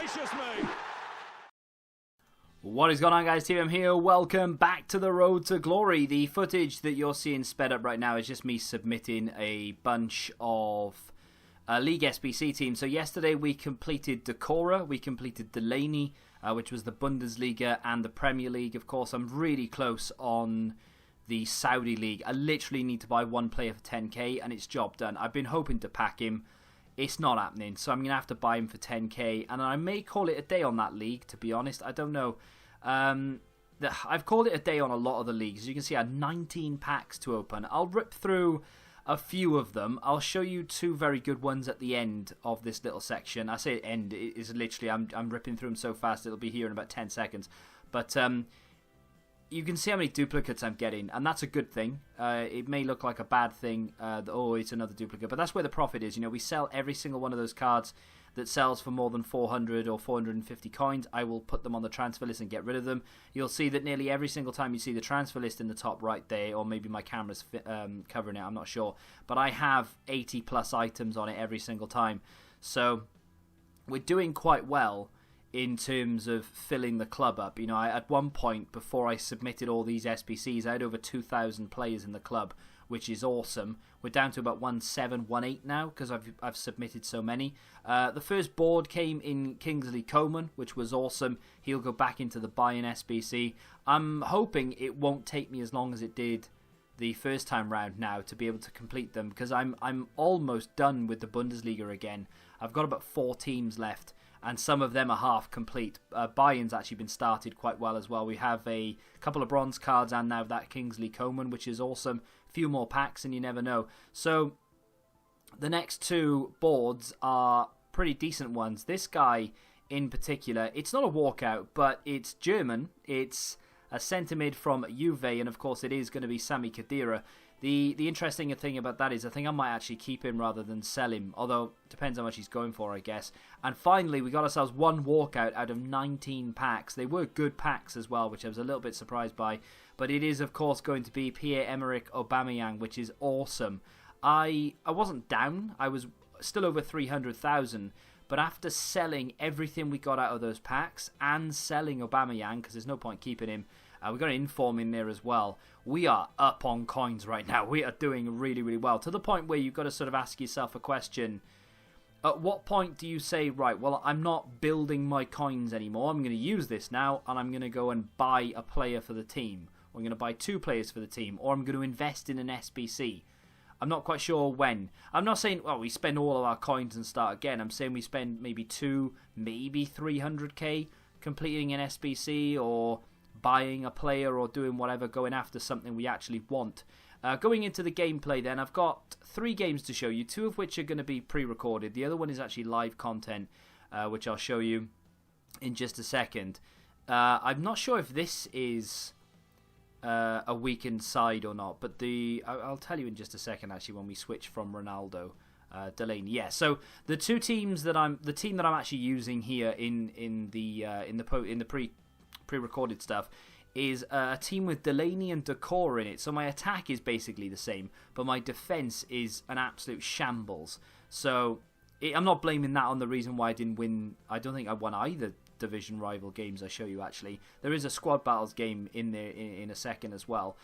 gracious me! What is going on, guys? TM here. Welcome back to the Road to Glory. The footage that you're seeing sped up right now is just me submitting a bunch of League SBC teams. So yesterday we completed Decora, we completed Delaney, which was the Bundesliga and the Premier League. Of course, I'm really close on the Saudi League. I literally need to buy one player for 10k and it's job done. I've been hoping to pack him. It's not happening, so I'm going to have to buy him for 10k, and I may call it a day on that league, to be honest. I don't know. I've called it a day on a lot of the leagues. As you can see, I had 19 packs to open. I'll rip through a few of them. I'll show you two very good ones at the end of this little section. I say end, it is literally, I'm ripping through them so fast it'll be here in about 10 seconds. But you can see how many duplicates I'm getting, and that's a good thing. It may look like a bad thing, oh, it's another duplicate, but that's where the profit is. You know, we sell every single one of those cards that sells for more than 400 or 450 coins. I will put them on the transfer list and get rid of them. You'll see that nearly every single time you see the transfer list in the top right there, or maybe my camera's covering it, I'm not sure, but I have 80 plus items on it every single time. So we're doing quite well in terms of filling the club up. You know, at one point, before I submitted all these SBCs, I had over 2,000 players in the club, which is awesome. We're down to about 1718 now, because I've submitted so many. The first board came in Kingsley Coman, which was awesome. He'll go back into the buy-in SBC. I'm hoping it won't take me as long as it did the first time round now to be able to complete them, because I'm almost done with the Bundesliga again. I've got about 4 teams left, and some of them are half complete. Buy-in's actually been started quite well as well. We have a couple of bronze cards and now that Kingsley Coman, which is awesome. A few more packs and you never know. So the next two boards are pretty decent ones. This guy in particular, it's not a walkout, but it's German. It's a centre-mid from Juve, and of course it is going to be Sami Khedira. The interesting thing about that is I think I might actually keep him rather than sell him, although depends how much he's going for, I guess. And finally, we got ourselves one walkout out of 19 packs. They were good packs as well, which I was a little bit surprised by. But it is, of course, going to be Pierre-Emerick Aubameyang, which is awesome. I wasn't down. I was still over 300,000. But after selling everything we got out of those packs and selling Aubameyang, because there's no point keeping him, we've got an inform in there as well. We are up on coins right now. We are doing really, really well. To the point where you've got to sort of ask yourself a question. At what point do you say, right, well, I'm not building my coins anymore. I'm going to use this now, and I'm going to go and buy a player for the team. Or I'm going to buy 2 players for the team. Or I'm going to invest in an SBC. I'm not quite sure when. I'm not saying, well, we spend all of our coins and start again. I'm saying we spend maybe 2, maybe 300k completing an SBC, or buying a player, or doing whatever, going after something we actually want. Going into the gameplay then, I've got 3 games to show you, 2 of which are going to be pre-recorded. The other one is actually live content, which I'll show you in just a second. I'm not sure if this is a weakened side or not, but I'll tell you in just a second actually when we switch from Ronaldo. Delaney, yeah. So the 2 teams that the team that I'm actually using here in the pre-recorded stuff is a team with Delaney and Decora in it. So my attack is basically the same, but my defense is an absolute shambles. So I'm not blaming that on the reason why I didn't win. I don't think I won either division rival games I show you actually. There is a squad battles game in there in a second as well.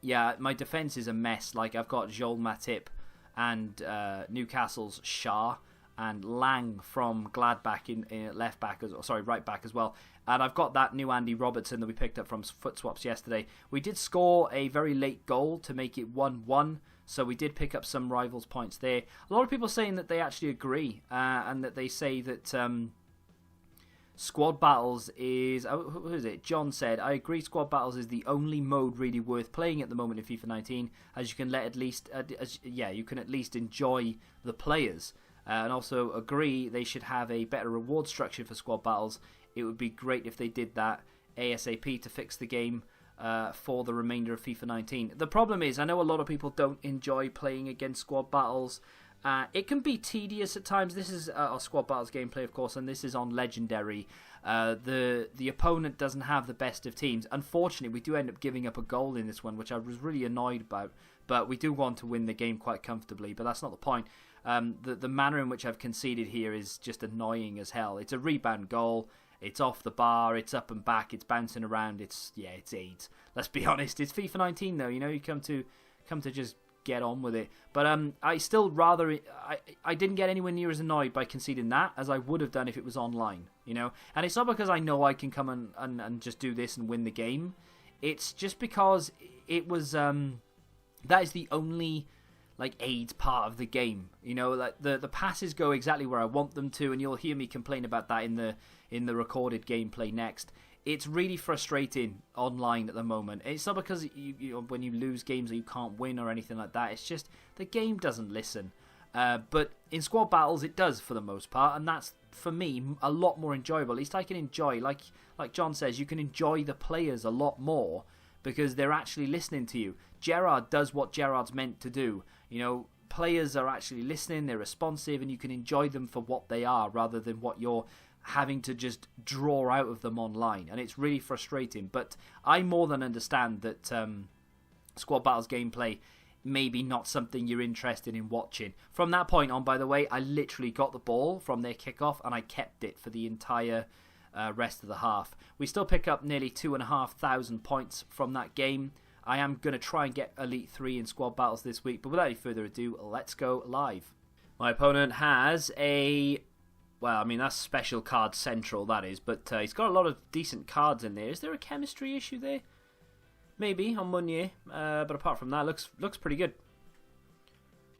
Yeah, my defense is a mess. Like, I've got Joel Matip and Newcastle's Shah, and Lang from Gladbach in right back as well. And I've got that new Andy Robertson that we picked up from Foot Swaps yesterday. We did score a very late goal to make it 1-1, so we did pick up some rivals points there. A lot of people saying that they actually agree, and that they say that Squad Battles is... who is it? John said, I agree Squad Battles is the only mode really worth playing at the moment in FIFA 19, as you can you can at least enjoy the players. And also agree they should have a better reward structure for Squad Battles. It would be great if they did that ASAP to fix the game for the remainder of FIFA 19. The problem is, I know a lot of people don't enjoy playing against Squad Battles. It can be tedious at times. This is our Squad Battles gameplay, of course, and this is on Legendary. The opponent doesn't have the best of teams. Unfortunately, we do end up giving up a goal in this one, which I was really annoyed about, but we do want to win the game quite comfortably, but that's not the point. The manner in which I've conceded here is just annoying as hell. It's a rebound goal. It's off the bar. It's up and back. It's bouncing around. It's AIDS. Let's be honest. It's FIFA 19 though. You know, you come to just get on with it. But I still rather I didn't get anywhere near as annoyed by conceding that as I would have done if it was online. You know, and it's not because I know I can come and just do this and win the game. It's just because it was that is the only like AIDS part of the game. You know, like the passes go exactly where I want them to, and you'll hear me complain about that in the recorded gameplay next. It's really frustrating online at the moment. It's not because you know, when you lose games that you can't win or anything like that. It's just the game doesn't listen. But in squad battles, it does for the most part, and that's for me a lot more enjoyable. At least I can enjoy, like John says, you can enjoy the players a lot more because they're actually listening to you. Gerrard does what Gerrard's meant to do. You know, players are actually listening, they're responsive, and you can enjoy them for what they are rather than what you're having to just draw out of them online. And it's really frustrating. But I more than understand that squad battles gameplay maybe not something you're interested in watching. From that point on, by the way, I literally got the ball from their kickoff and I kept it for the entire rest of the half. We still pick up nearly 2,500 points from that game. I am going to try and get Elite 3 in squad battles this week, but without any further ado, let's go live. My opponent has well, I mean, that's special card central, that is, but he's got a lot of decent cards in there. Is there a chemistry issue there? Maybe on Meunier, but apart from that, looks pretty good.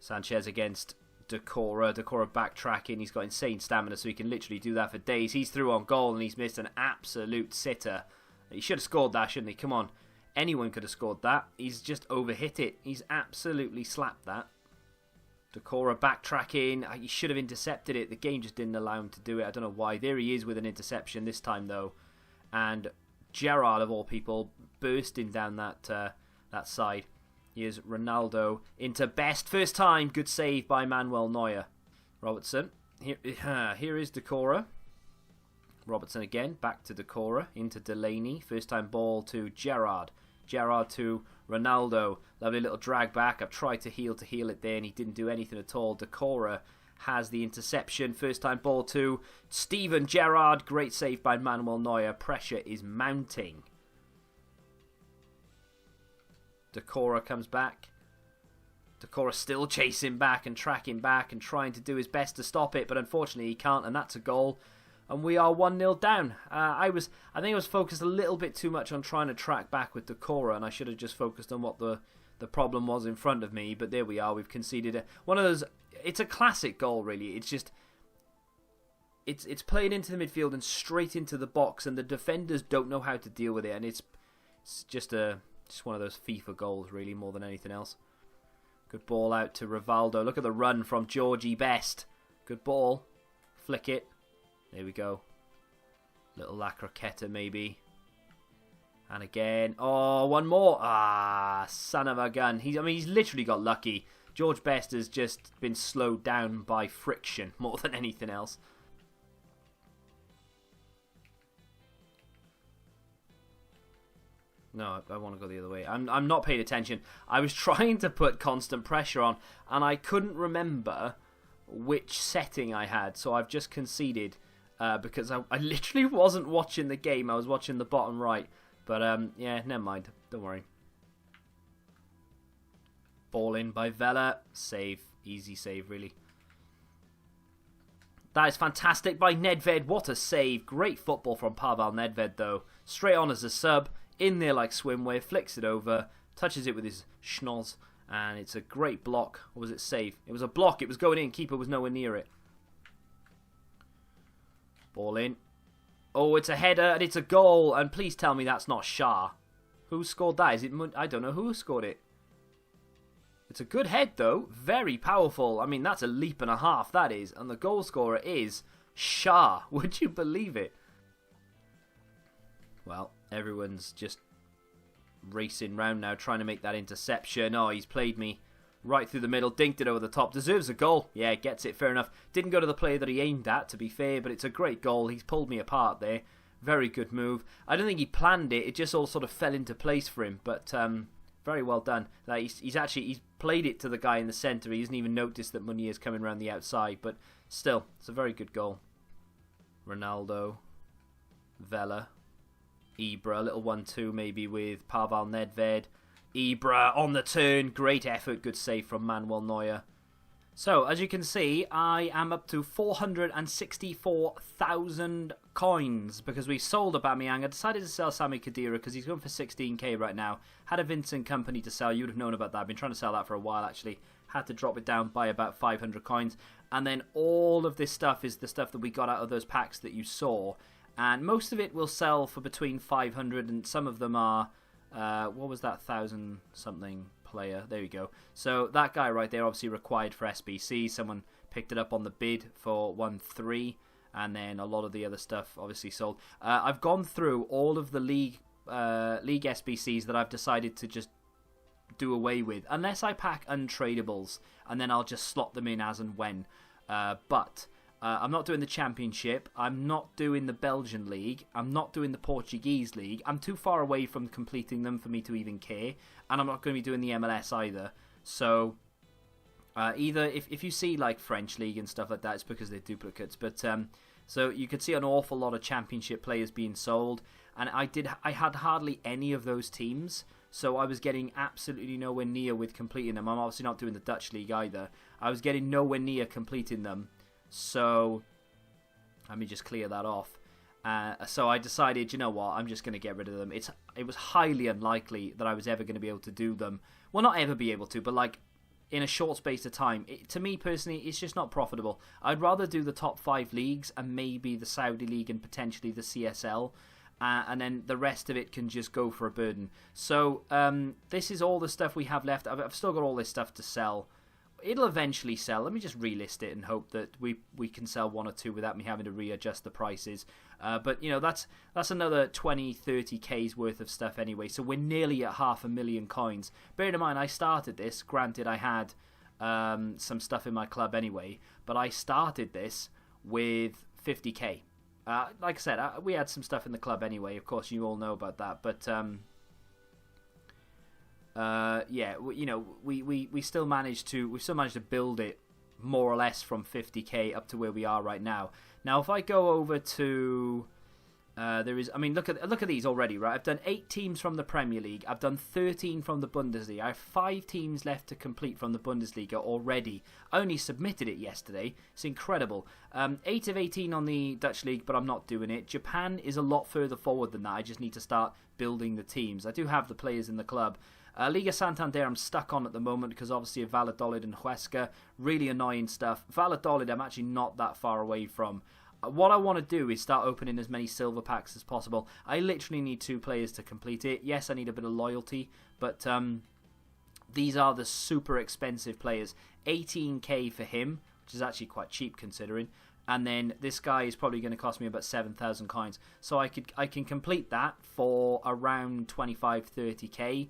Sanchez against Decora. Decora backtracking. He's got insane stamina, so he can literally do that for days. He's through on goal, and he's missed an absolute sitter. He should have scored that, shouldn't he? Come on. Anyone could have scored that. He's just overhit it. He's absolutely slapped that. Decora backtracking. He should have intercepted it. The game just didn't allow him to do it. I don't know why. There he is with an interception this time, though. And Gerrard, of all people, bursting down that side. Here's Ronaldo into Best. First time. Good save by Manuel Neuer. Robertson. Here is Decora. Robertson again. Back to Decora. Into Delaney. First time ball to Gerrard. Gerrard to Ronaldo. Lovely little drag back. I've tried to heal it there and he didn't do anything at all. Decora has the interception. First time ball to Steven Gerrard. Great save by Manuel Neuer. Pressure is mounting. Decora comes back. Decora still chasing back and tracking back and trying to do his best to stop it, but unfortunately he can't, and that's a goal. And we are 1-0 down. I think I was focused a little bit too much on trying to track back with Decora, and I should have just focused on what the problem was in front of me. But there we are. We've conceded one of those. It's a classic goal, really. It's just it's played into the midfield and straight into the box, and the defenders don't know how to deal with it, and it's just one of those FIFA goals, really, more than anything else. Good ball out to Rivaldo. Look at the run from Georgie Best. Good ball. Flick it. There we go. Little La Croqueta, maybe. And again. Oh, one more. Ah, son of a gun. He's literally got lucky. George Best has just been slowed down by friction more than anything else. No, I want to go the other way. I'm not paying attention. I was trying to put constant pressure on, and I couldn't remember which setting I had, so I've just conceded because I literally wasn't watching the game. I was watching the bottom right. But, yeah, never mind. Don't worry. Ball in by Vela. Save. Easy save, really. That is fantastic by Nedved. What a save. Great football from Pavel Nedved, though. Straight on as a sub. In there like swimwear. Flicks it over. Touches it with his schnoz. And it's a great block. Or was it save? It was a block. It was going in. Keeper was nowhere near it. Ball in. Oh, it's a header and it's a goal. And please tell me that's not Shah. Who scored that? Is it? I don't know who scored it. It's a good head, though. Very powerful. I mean, that's a leap and a half, that is. And the goal scorer is Shah. Would you believe it? Well, everyone's just racing round now, trying to make that interception. Oh, he's played me right through the middle, dinked it over the top. Deserves a goal. Yeah, gets it, fair enough. Didn't go to the player that he aimed at, to be fair, but it's a great goal. He's pulled me apart there. Very good move. I don't think he planned it. It just all sort of fell into place for him. But very well done. Like he's played it to the guy in the centre. He hasn't even noticed that Meunier is coming around the outside, but still, it's a very good goal. Ronaldo, Vela, Ibra, a little 1-2 maybe with Pavel Nedved. Ibra on the turn, great effort, good save from Manuel Neuer. So, as you can see, I am up to 464,000 coins because we sold Aubameyang. I decided to sell Sami Khedira because he's going for 16k right now. Had a Vincent Kompany to sell. You'd have known about that. I've been trying to sell that for a while, actually. Had to drop it down by about 500 coins. And then all of this stuff is the stuff that we got out of those packs that you saw. And most of it will sell for between 500 and some of them are... what was that 1,000-something player? There you go. So that guy right there obviously required for SBC. Someone picked it up on the bid for 1.3, and then a lot of the other stuff obviously sold. I've gone through all of the league SBCs that I've decided to just do away with, unless I pack untradables, and then I'll just slot them in as and when. But I'm not doing the Championship. I'm not doing the Belgian League. I'm not doing the Portuguese League. I'm too far away from completing them for me to even care. And I'm not going to be doing the MLS either. So, either if you see like French League and stuff like that, it's because they're duplicates. But so you could see an awful lot of Championship players being sold, and I had hardly any of those teams. So I was getting absolutely nowhere near with completing them. I'm obviously not doing the Dutch League either. I was getting nowhere near completing them. So, let me just clear that off. So I decided, you know what, I'm just going to get rid of them. It was highly unlikely that I was ever going to be able to do them. Well, not ever be able to, but like in a short space of time. To me personally, it's just not profitable. I'd rather do the top 5 leagues and maybe the Saudi League and potentially the CSL. And then the rest of it can just go for a burden. So this is all the stuff we have left. I've still got all this stuff to sell. It'll eventually sell. Let me just relist it and hope that we can sell 1 or 2 without me having to readjust the prices. But, you know, that's another 20, 30k's worth of stuff anyway. So we're nearly at 500,000 coins. Bearing in mind, I started this. Granted, I had some stuff in my club anyway. But I started this with 50k. Like I said, we had some stuff in the club anyway. Of course, you all know about that. But... yeah, you know, we still managed to build it more or less from 50k up to where we are right now. Now, if I go over to look at these already, right? I've done 8 teams from the Premier League. I've done 13 from the Bundesliga. I have 5 teams left to complete from the Bundesliga already. I only submitted it yesterday. It's incredible. 8 of 18 on the Dutch League, but I'm not doing it. Japan is a lot further forward than that. I just need to start building the teams. I do have the players in the club. Liga Santander I'm stuck on at the moment because obviously of Valladolid and Huesca. Really annoying stuff. Valladolid I'm actually not that far away from. What I want to do is start opening as many silver packs as possible. I literally need 2 players to complete it. Yes, I need a bit of loyalty, but these are the super expensive players. 18k for him, which is actually quite cheap considering. And then this guy is probably going to cost me about 7,000 coins. So I can complete that for around 25, 30k.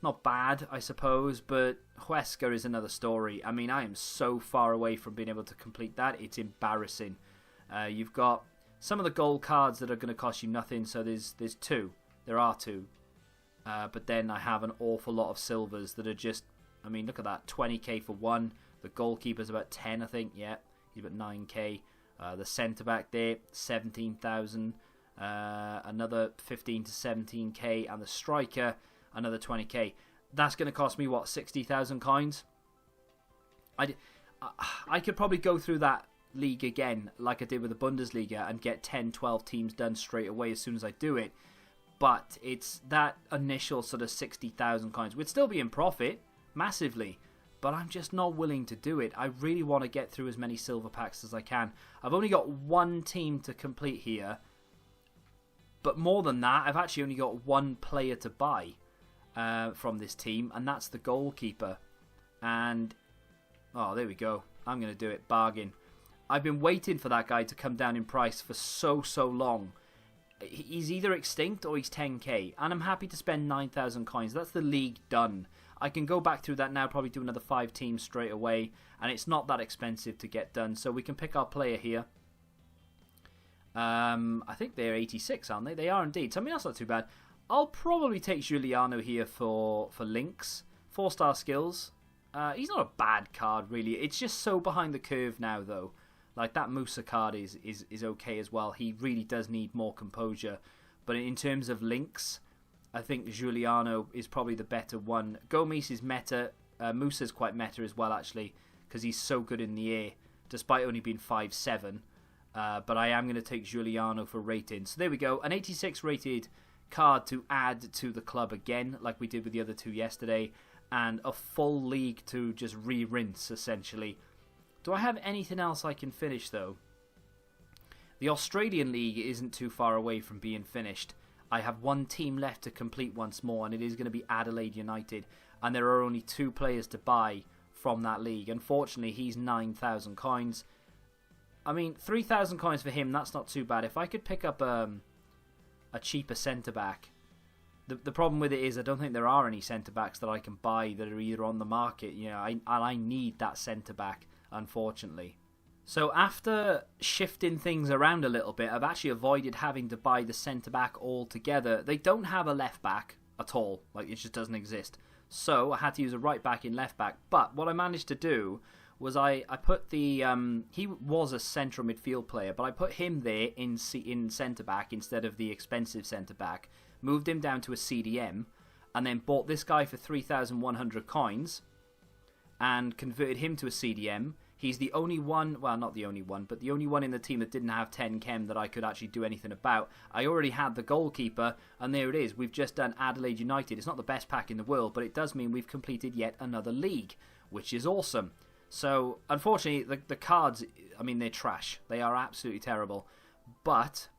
Not bad, I suppose, but Huesca is another story. I mean, I am so far away from being able to complete that. It's embarrassing. You've got some of the gold cards that are going to cost you nothing. So there's 2. There are 2. But then I have an awful lot of silvers that are just... I mean, look at that. 20k for 1. The goalkeeper's about 10, I think. Yeah, he's about 9k. The centre-back there, 17,000. Another 15 to 17k. And the striker... another 20k. That's going to cost me, what, 60,000 coins? I could probably go through that league again, like I did with the Bundesliga, and get 10, 12 teams done straight away as soon as I do it. But it's that initial sort of 60,000 coins. We'd still be in profit, massively. But I'm just not willing to do it. I really want to get through as many silver packs as I can. I've only got 1 team to complete here. But more than that, I've actually only got 1 player to buy. From this team, and that's the goalkeeper. And oh, there we go. I'm going to do it. Bargain. I've been waiting for that guy to come down in price for so long. He's either extinct or he's 10k, and I'm happy to spend 9,000 coins. That's the league done. I can go back through that now, probably do another 5 teams straight away, and it's not that expensive to get done. So we can pick our player here. I think they're 86, aren't they? They are indeed. So I mean, that's not too bad. I'll probably take Giuliano here for links. 4-star skills. He's not a bad card, really. It's just so behind the curve now, though. Like, that Musa card is okay as well. He really does need more composure. But in terms of links, I think Giuliano is probably the better one. Gomes is meta. Musa's quite meta as well, actually, because he's so good in the air, despite only being 5'7". But I am going to take Giuliano for rating. So there we go. An 86 rated card to add to the club again, like we did with the other two yesterday. And a full league to just re-rinse, essentially. Do I have anything else I can finish, though? The Australian League isn't too far away from being finished. I have one team left to complete once more, and it is going to be Adelaide United. And there are only 2 players to buy from that league. Unfortunately, he's 9,000 coins. I mean, 3,000 coins for him, that's not too bad. If I could pick up a cheaper centre-back... The problem with it is I don't think there are any centre-backs that I can buy that are either on the market. You know, I need that centre-back, unfortunately. So after shifting things around a little bit, I've actually avoided having to buy the centre-back altogether. They don't have a left-back at all. Like, it just doesn't exist. So I had to use a right-back in left-back. But what I managed to do was I put the... he was a central midfield player, but I put him there in centre-back instead of the expensive centre-back. Moved him down to a CDM, and then bought this guy for 3,100 coins, and converted him to a CDM. He's the only one, well, not the only one, but the only one in the team that didn't have 10 chem that I could actually do anything about. I already had the goalkeeper, and there it is. We've just done Adelaide United. It's not the best pack in the world, but it does mean we've completed yet another league, which is awesome. So, unfortunately, the cards, I mean, they're trash. They are absolutely terrible. But...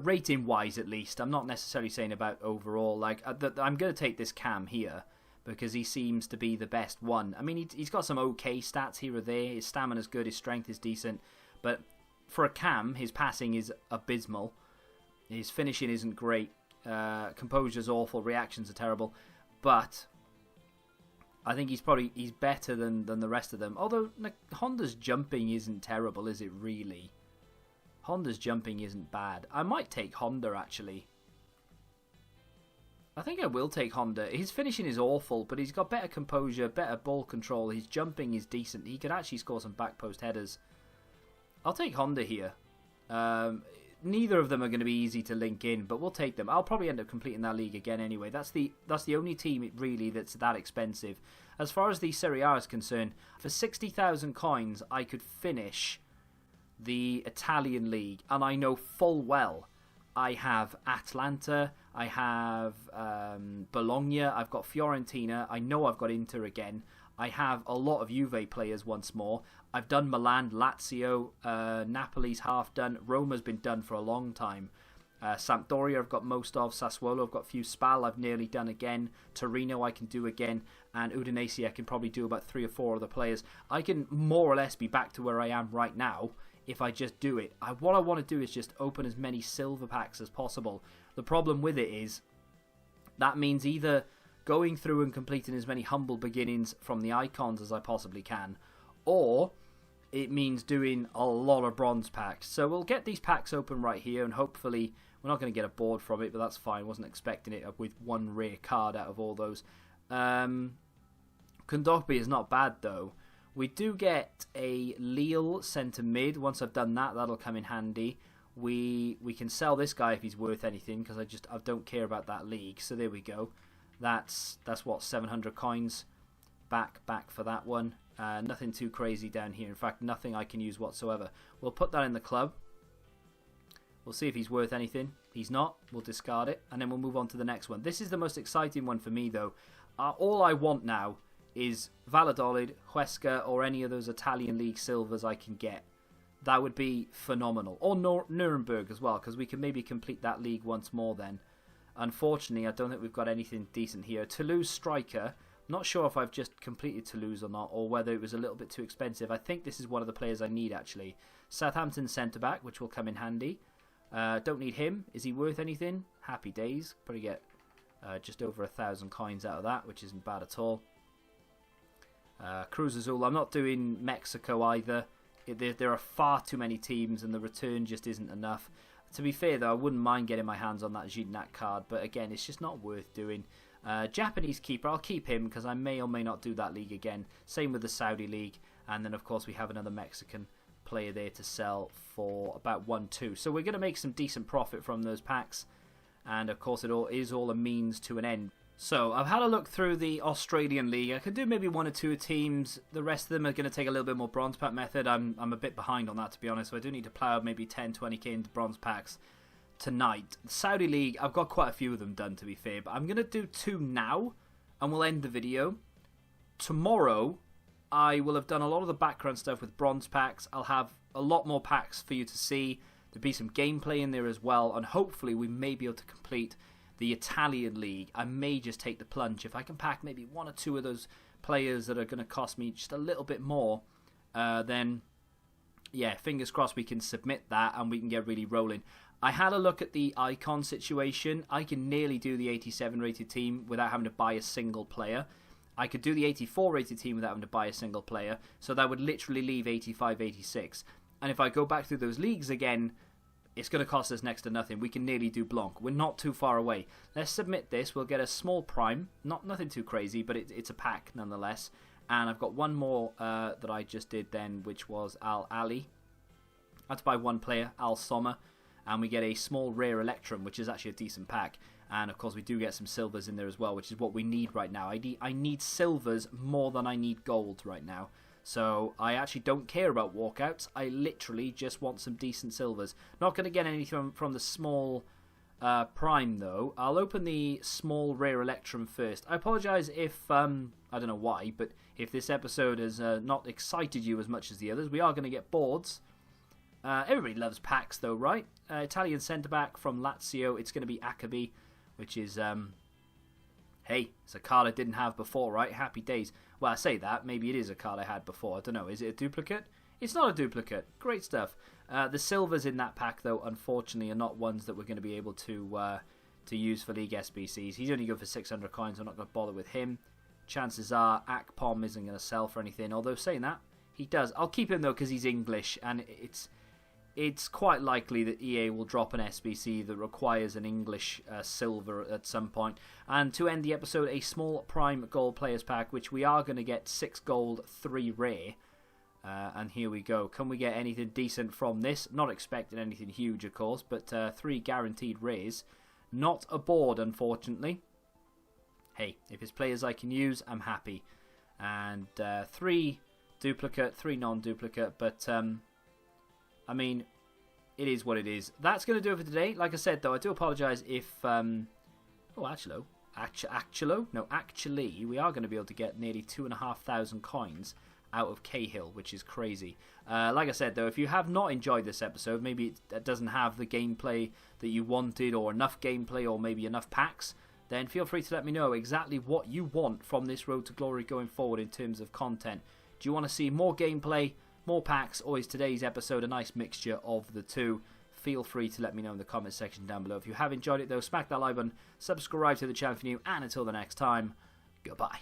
rating-wise, at least, I'm not necessarily saying about overall. Like, I'm going to take this Cam here because he seems to be the best one. I mean, he's got some okay stats here or there. His stamina's good, his strength is decent, but for a Cam, his passing is abysmal. His finishing isn't great. Composure's awful. Reactions are terrible. But I think he's better than the rest of them. Although Honda's jumping isn't terrible, is it really? Honda's jumping isn't bad. I might take Honda, actually. I think I will take Honda. His finishing is awful, but he's got better composure, better ball control. His jumping is decent. He could actually score some back post headers. I'll take Honda here. Neither of them are going to be easy to link in, but we'll take them. I'll probably end up completing that league again anyway. That's the only team, really, that's that expensive. As far as the Serie A is concerned, for 60,000 coins, I could finish... the Italian league, and I know full well I have Atlanta, I have Bologna, I've got Fiorentina, I know I've got Inter again, I have a lot of Juve players once more, I've done Milan, Lazio, Napoli's half done, Roma's been done for a long time, Sampdoria I've got most of, Sassuolo I've got a few, Spal I've nearly done again, Torino I can do again, and Udinese I can probably do about 3 or 4 other players. I can more or less be back to where I am right now if I just do it. What I want to do is just open as many silver packs as possible. The problem with it is that means either going through and completing as many humble beginnings from the icons as I possibly can, or it means doing a lot of bronze packs. So we'll get these packs open right here, and hopefully we're not going to get a board from it, but that's fine. Wasn't expecting it with one rare card out of all those. Kondogbia is not bad though. We do get a Lille centre mid. Once I've done that, that'll come in handy. We can sell this guy if he's worth anything, because I don't care about that league. So there we go. That's what, 700 coins back for that one. Nothing too crazy down here. In fact, nothing I can use whatsoever. We'll put that in the club. We'll see if he's worth anything. He's not. We'll discard it, and then we'll move on to the next one. This is the most exciting one for me, though. All I want now is Valladolid, Huesca, or any of those Italian League silvers I can get. That would be phenomenal. Or Nuremberg as well, because we can maybe complete that league once more then. Unfortunately, I don't think we've got anything decent here. Toulouse striker. Not sure if I've just completed Toulouse or not, or whether it was a little bit too expensive. I think this is one of the players I need, actually. Southampton centre-back, which will come in handy. Don't need him. Is he worth anything? Happy days. Probably get just over 1,000 coins out of that, which isn't bad at all. Cruz Azul. I'm not doing Mexico either. There are far too many teams, and the return just isn't enough. To be fair, though, I wouldn't mind getting my hands on that Gignac card, but again, it's just not worth doing. Japanese keeper, I'll keep him because I may or may not do that league again. Same with the Saudi league. And then, of course, we have another Mexican player there to sell for about 1-2. So we're going to make some decent profit from those packs. And, of course, it all is all a means to an end. So I've had a look through the Australian league. I could do maybe 1 or 2 teams. The rest of them are going to take a little bit more bronze pack method. I'm a bit behind on that, to be honest. So I do need to plow maybe 10, 20k into bronze packs tonight. The Saudi league, I've got quite a few of them done, to be fair. But I'm going to do 2 now, and we'll end the video. Tomorrow, I will have done a lot of the background stuff with bronze packs. I'll have a lot more packs for you to see. There'll be some gameplay in there as well. And hopefully we may be able to complete the Italian league. I may just take the plunge. If I can pack maybe 1 or 2 of those players that are going to cost me just a little bit more, then, yeah, fingers crossed we can submit that and we can get really rolling. I had a look at the icon situation. I can nearly do the 87 rated team without having to buy a single player. I could do the 84 rated team without having to buy a single player. So that would literally leave 85, 86. And if I go back through those leagues again, it's going to cost us next to nothing. We can nearly do Blanc. We're not too far away. Let's submit this. We'll get a small prime. Nothing too crazy, but it's a pack nonetheless. And I've got one more that I just did then, which was Al Ali. I had to buy 1 player, Al Sommer. And we get a small rare Electrum, which is actually a decent pack. And of course we do get some silvers in there as well, which is what we need right now. I need silvers more than I need gold right now. So I actually don't care about walkouts. I literally just want some decent silvers. Not going to get anything from the small prime though. I'll open the small rare Electrum first. I apologise if, I don't know why, but if this episode has not excited you as much as the others. We are going to get boards. Everybody loves packs though, right? Italian centre-back from Lazio. It's going to be Akabi, which is, hey, it's a card I didn't have before, right? Happy days. Well, I say that. Maybe it is a card I had before. I don't know. Is it a duplicate? It's not a duplicate. Great stuff. The silvers in that pack, though, unfortunately, are not ones that we're going to be able to use for League SBCs. He's only good for 600 coins. I'm not going to bother with him. Chances are Akpom isn't going to sell for anything. Although, saying that, he does. I'll keep him, though, because he's English, and it's quite likely that EA will drop an SBC that requires an English silver at some point. And to end the episode, a small Prime Gold Players Pack, which we are going to get 6 gold, 3 rare. And here we go. Can we get anything decent from this? Not expecting anything huge, of course, but 3 guaranteed rares. Not a board, unfortunately. Hey, if it's players I can use, I'm happy. And 3 duplicate, 3 non-duplicate, but I mean, it is what it is. That's going to do it for today. Like I said, though, I do apologise if... actually, we are going to be able to get nearly 2,500 coins out of Cahill, which is crazy. Like I said, though, if you have not enjoyed this episode, maybe it doesn't have the gameplay that you wanted, or enough gameplay, or maybe enough packs, then feel free to let me know exactly what you want from this Road to Glory going forward in terms of content. Do you want to see more gameplay, more packs, or is today's episode a nice mixture of the two? Feel free to let me know in the comment section down below. If you have enjoyed it though, smack that like button, subscribe to the channel if you're new, and until the next time, goodbye.